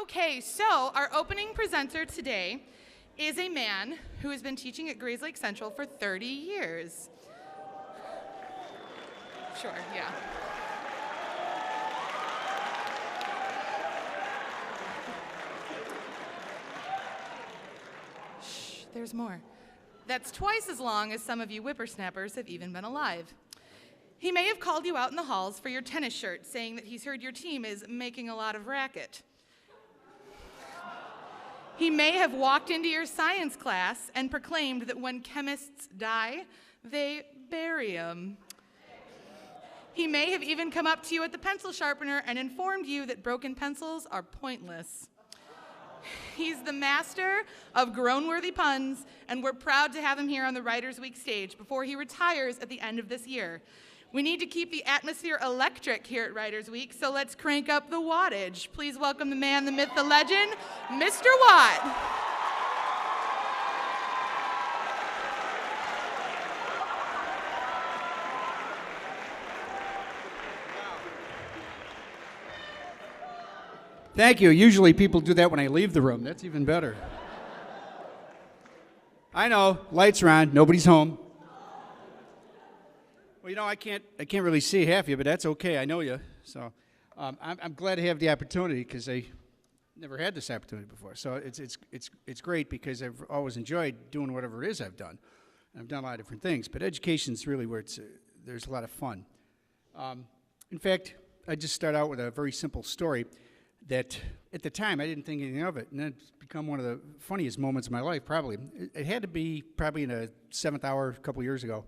Okay, so our opening presenter today is a man who has been teaching at Grays Lake Central for 30 years. Sure, yeah. Shh, there's more. That's twice as long as some of you whippersnappers have even been alive. He may have called you out in the halls for your tennis shirt, saying that he's heard your team is making a lot of racket. He may have walked into your science class and proclaimed that when chemists die, they bury them. He may have even come up to you at the pencil sharpener and informed you that broken pencils are pointless. He's the master of groan-worthy puns, and we're proud to have him here on the Writers' Week stage before he retires at the end of this year. We need to keep the atmosphere electric here at Writers' Week, so let's crank up the wattage. Please welcome the man, the myth, the legend, Mr. Watt. Thank you. Usually people do that when I leave the room. That's even better. I know, lights are on, nobody's home. Well, you know, I can't really see half of you, but that's okay. I know you, so I'm glad to have the opportunity because I never had this opportunity before. So it's great because I've always enjoyed doing whatever it is I've done. I've done a lot of different things, but education's really where there's a lot of fun. In fact, I just start out with a very simple story that at the time I didn't think anything of it, and it's become one of the funniest moments of my life. Probably it had to be probably in a 7th hour a couple years ago.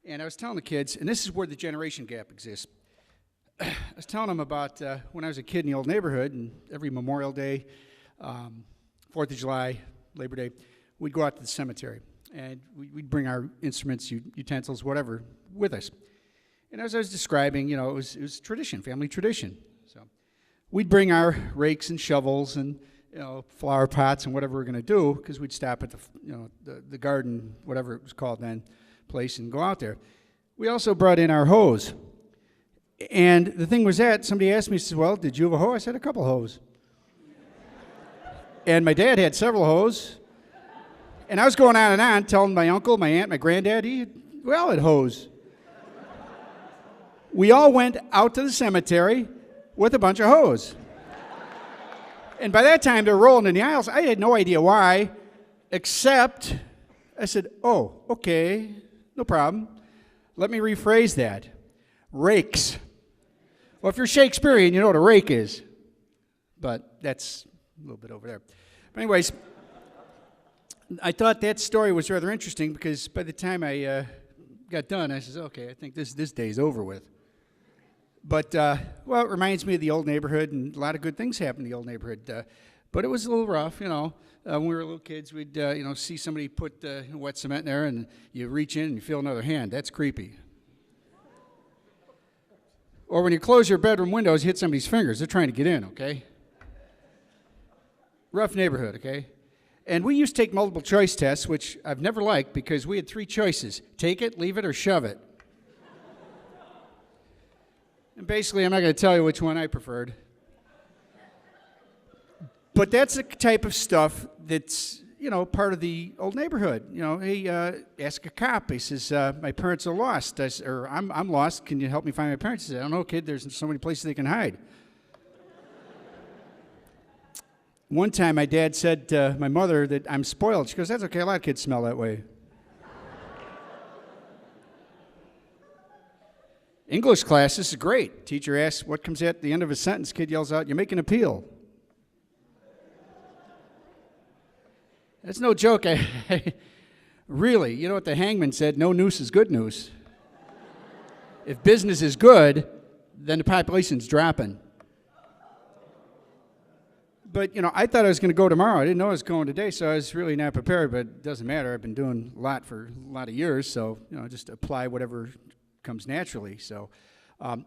And I was telling the kids, and this is where the generation gap exists. I was telling them about when I was a kid in the old neighborhood, and every Memorial Day, 4th of July, Labor Day, we'd go out to the cemetery. And we'd bring our instruments, utensils, whatever, with us. And as I was describing, you know, it was tradition, family tradition. So we'd bring our rakes and shovels and, you know, flower pots and whatever we're going to do, because we'd stop at the garden, whatever it was called then, place and go out there. We also brought in our hose. And the thing was that somebody asked me, says, well, did you have a hoe? I said, a couple hoes. And my dad had several hoes. And I was going on and on, telling my uncle, my aunt, my granddad, we all had hoes. We all went out to the cemetery with a bunch of hoes. And by that time, they're rolling in the aisles. I had no idea why, except I said, oh, okay. No problem. Let me rephrase that. Rakes. Well, if you're Shakespearean, you know what a rake is. But that's a little bit over there. But anyways, I thought that story was rather interesting because by the time I got done, I said, okay, I think this day's over with. But, well, it reminds me of the old neighborhood, and a lot of good things happened in the old neighborhood. But it was a little rough, you know. When we were little kids, we'd see somebody put wet cement in there, and you reach in and you feel another hand. That's creepy. Or when you close your bedroom windows, you hit somebody's fingers. They're trying to get in, okay? Rough neighborhood, okay? And we used to take multiple choice tests, which I've never liked because we had 3 choices. Take it, leave it, or shove it. And basically, I'm not going to tell you which one I preferred. But that's the type of stuff that's, you know, part of the old neighborhood. You know, hey, ask a cop. He says, my parents are lost. Or I'm lost. Can you help me find my parents? He says, I don't know, kid. There's so many places they can hide. One time, my dad said to my mother that I'm spoiled. She goes, that's okay. A lot of kids smell that way. English class, this is great. Teacher asks what comes at the end of a sentence. Kid yells out, you make an appeal. That's no joke. Really, you know what the hangman said? No noose is good news. If business is good, then the population's dropping. But, you know, I thought I was going to go tomorrow. I didn't know I was going today, so I was really not prepared, but it doesn't matter. I've been doing a lot for a lot of years, so, you know, just apply whatever comes naturally. So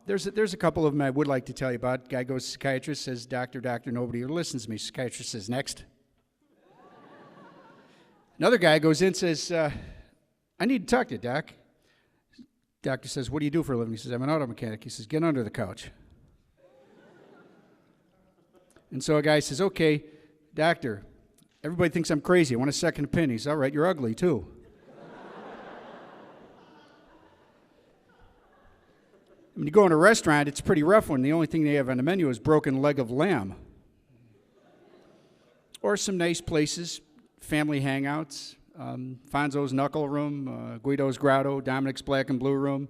there's a couple of them I would like to tell you about. Guy goes to psychiatrist, says, doctor, nobody listens to me. Psychiatrist says, next. Another guy goes in and says, I need to talk to you, doc. Doctor says, what do you do for a living? He says, I'm an auto mechanic. He says, get under the couch. And so a guy says, okay, doctor, everybody thinks I'm crazy. I want a second opinion. He says, all right, you're ugly too. When you go in a restaurant, it's pretty rough when the only thing they have on the menu is broken leg of lamb. Or some nice places, family hangouts, Fonzo's Knuckle Room, Guido's Grotto, Dominic's Black and Blue Room.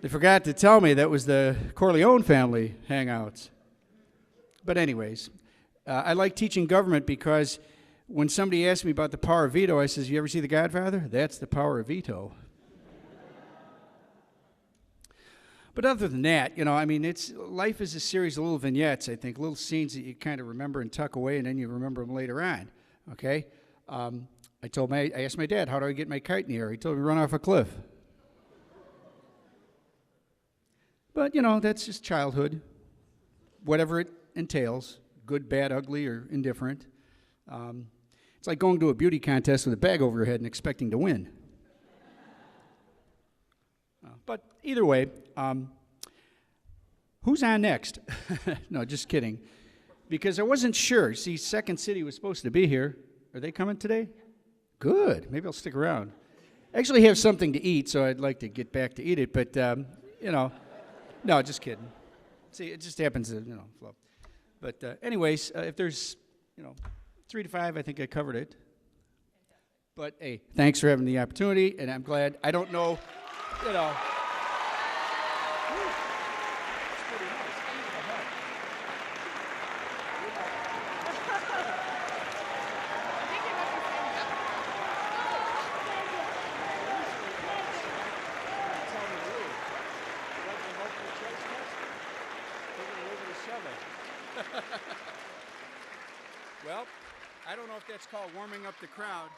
They forgot to tell me that was the Corleone family hangouts. But anyways, I like teaching government because when somebody asks me about the power of veto, I says, you ever see The Godfather? That's the power of veto. But other than that, I mean, life is a series of little vignettes, I think, little scenes that you kind of remember and tuck away, and then you remember them later on, okay? I asked my dad, how do I get my kite in the air? He told me, run off a cliff. But, that's just childhood, whatever it entails, good, bad, ugly, or indifferent. It's like going to a beauty contest with a bag over your head and expecting to win. But either way, who's on next? No, just kidding. Because I wasn't sure. See, Second City was supposed to be here. Are they coming today? Good. Maybe I'll stick around. I actually have something to eat, so I'd like to get back to eat it. But, no, just kidding. See, it just happens to, flow. But anyways, if there's, 3 to 5, I think I covered it. But, hey, thanks for having the opportunity, and I'm glad. I don't know, Well, I don't know if that's called warming up the crowd.